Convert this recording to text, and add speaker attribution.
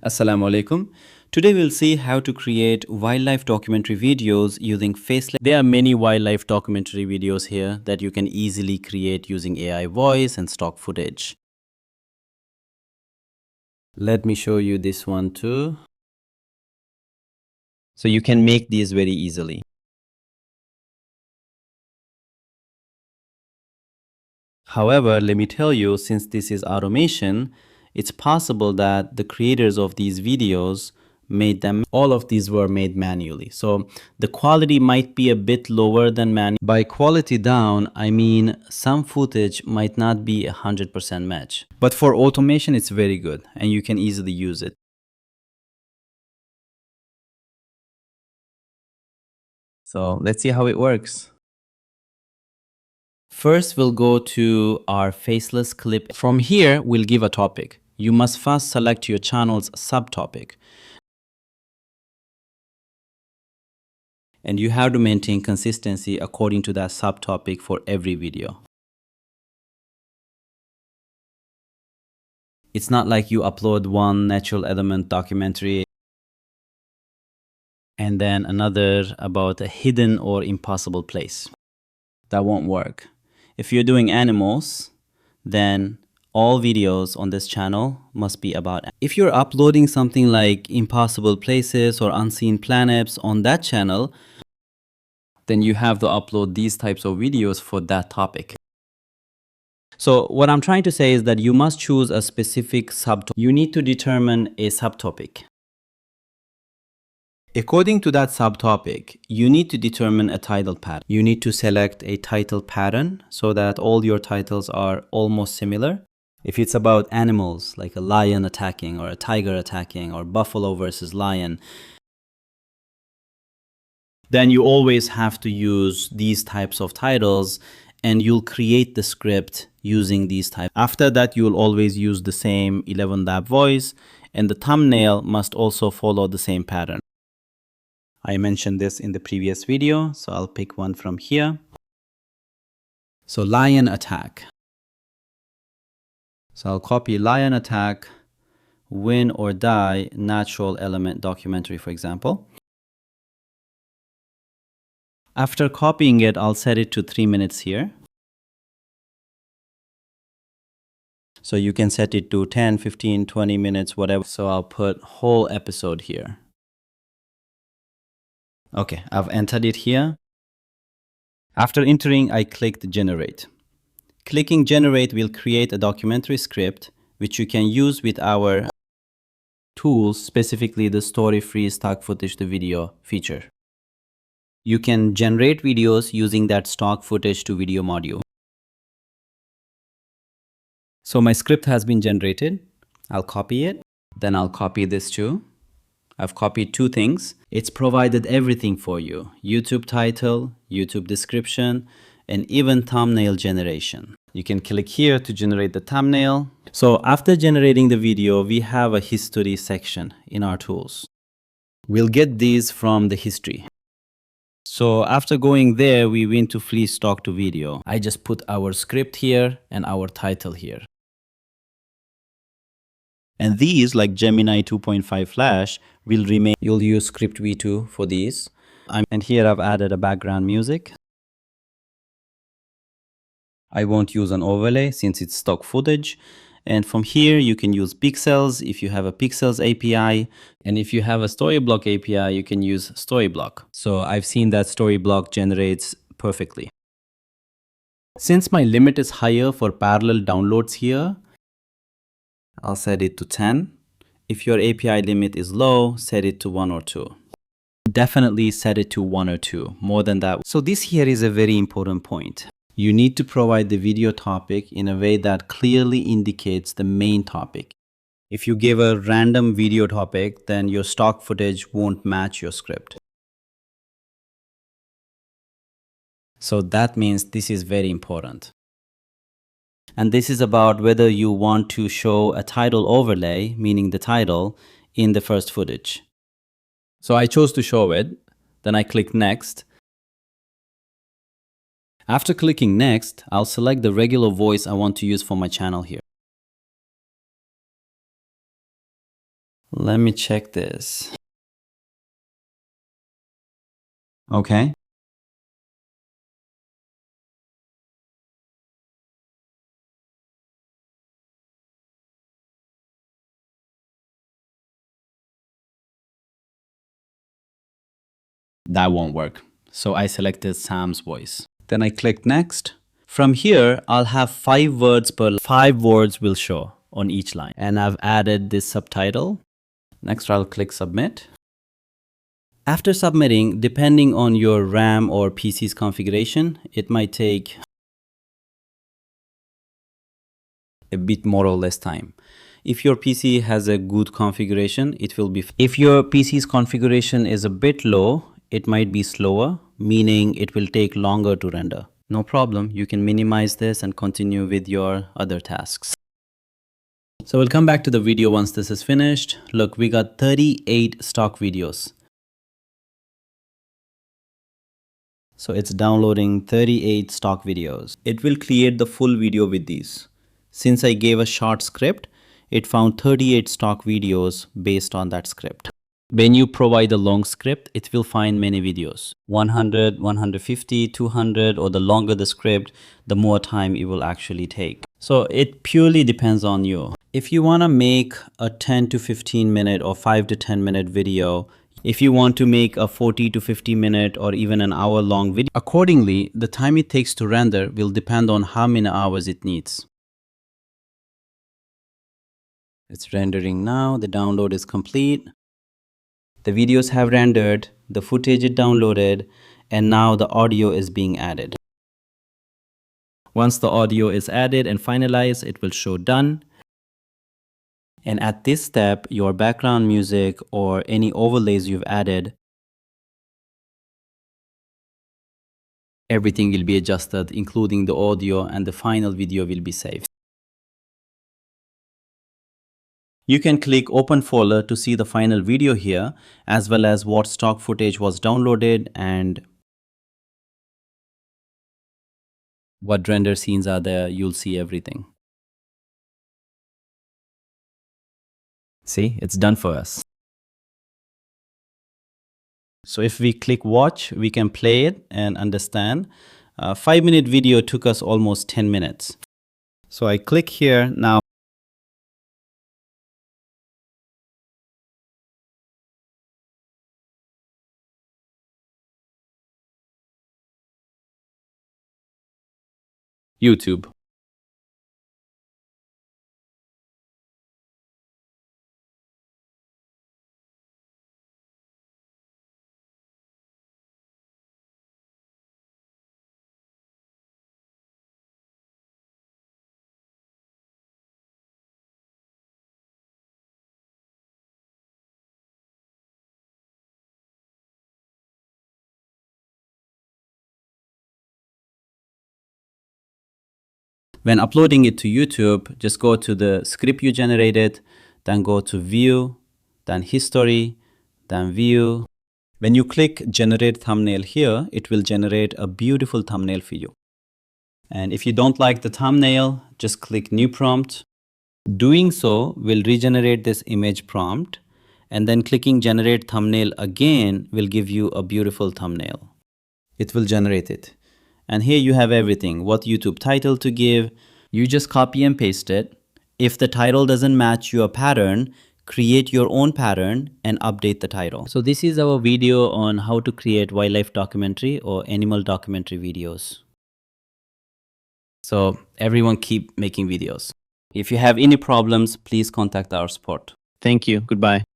Speaker 1: Assalamu alaikum. Today we'll see how to create wildlife documentary videos using Faceless. There are many wildlife documentary videos here that you can easily create using AI voice and stock footage. Let me show you this one too. So you can make these very easily. However, let me tell you, since this is automation, it's possible that the creators of these videos made them, all of these were made manually. So the quality might be a bit lower than manual. By quality down, I mean some footage might not be 100% match. But for automation, it's very good and you can easily use it. So let's see how it works. First, we'll go to our faceless clip. From here, we'll give a topic. You must first select your channel's subtopic. And you have to maintain consistency according to that subtopic for every video. It's not like you upload one natural element documentary and then another about a hidden or impossible place. That won't work. If you're doing animals, then all videos on this channel must be about. If you're uploading something like impossible places or unseen planets on that channel, then you have to upload these types of videos for that topic. So what I'm trying to say is that you must choose a specific subtopic. You need to determine a subtopic. According to that subtopic, you need to determine a title pattern. You need to select a title pattern so that all your titles are almost similar. If it's about animals, like a lion attacking or a tiger attacking or buffalo versus lion, then you always have to use these types of titles and you'll create the script using these types. After that, you'll always use the same 11 lab voice and the thumbnail must also follow the same pattern. I mentioned this in the previous video, so I'll pick one from here. So lion attack. So I'll copy lion attack, win or die, natural element documentary, for example. After copying it, I'll set it to 3 minutes here. So you can set it to 10, 15, 20 minutes, whatever. So I'll put whole episode here. Okay, I've entered it here. After entering, I clicked generate. Clicking generate will create a documentary script which you can use with our tools, specifically the story-free stock footage to video feature. You can generate videos using that stock footage to video module. So my script has been generated. I'll copy it. Then I'll copy this too. I've copied two things. It's provided everything for you. YouTube title, YouTube description, and even thumbnail generation. You can click here to generate the thumbnail. So after generating the video, we have a history section in our tools. We'll get these from the history. So after going there, we went to Fleece stock to video. I just put our script here and our title here. And these, like Gemini 2.5 Flash, will remain. You'll use script v2 for these. And here I've added a background music. I won't use an overlay since it's stock footage. And from here, you can use pixels if you have a pixels API. And if you have a Storyblock API, you can use Storyblock. So I've seen that Storyblock generates perfectly. Since my limit is higher for parallel downloads here, I'll set it to 10. If your API limit is low, set it to 1 or 2. Definitely set it to 1 or 2, more than that. So this here is a very important point. You need to provide the video topic in a way that clearly indicates the main topic. If you give a random video topic, then your stock footage won't match your script. So that means this is very important. And this is about whether you want to show a title overlay, meaning the title, in the first footage. So I chose to show it. Then I click next. After clicking next, I'll select the regular voice I want to use for my channel here. Let me check this. Okay. That won't work. So I selected Sam's voice. Then I click next. From here, I'll have 5 words per 5 words will show on each line. And I've added this subtitle. Next, I'll click submit. After submitting, depending on your RAM or PC's configuration, it might take a bit more or less time. If your PC has a good configuration, it will be. If your PC's configuration is a bit low, it might be slower, meaning it will take longer to render. No problem, you can minimize this and continue with your other tasks. So we'll come back to the video once this is finished. Look, we got 38 stock videos. So it's downloading 38 stock videos. It will create the full video with these. Since I gave a short script, it found 38 stock videos based on that script. When you provide a long script, it will find many videos. 100, 150, 200, or the longer the script, the more time it will actually take. So it purely depends on you. If you want to make a 10 to 15 minute or 5 to 10 minute video, if you want to make a 40 to 50 minute or even an hour long video, accordingly, the time it takes to render will depend on how many hours it needs. It's rendering now. The download is complete. The videos have rendered, the footage is downloaded, and now the audio is being added. Once the audio is added and finalized, it will show done. And at this step, your background music or any overlays you've added, everything will be adjusted, including the audio, and the final video will be saved. You can click open folder to see the final video here, as well as what stock footage was downloaded and what render scenes are there. You'll see everything. See, it's done for us. So if we click watch, we can play it and understand. A 5-minute video took us almost 10 minutes. So I click here now. YouTube. When uploading it to YouTube, just go to the script you generated, then go to view, then history, then view. When you click generate thumbnail here, it will generate a beautiful thumbnail for you. And if you don't like the thumbnail, just click new prompt. Doing so will regenerate this image prompt, and then clicking generate thumbnail again will give you a beautiful thumbnail. It will generate it. And here you have everything, what YouTube title to give. You just copy and paste it. If the title doesn't match your pattern, create your own pattern and update the title. So this is our video on how to create wildlife documentary or animal documentary videos. So everyone keep making videos. If you have any problems, please contact our support. Thank you. Goodbye.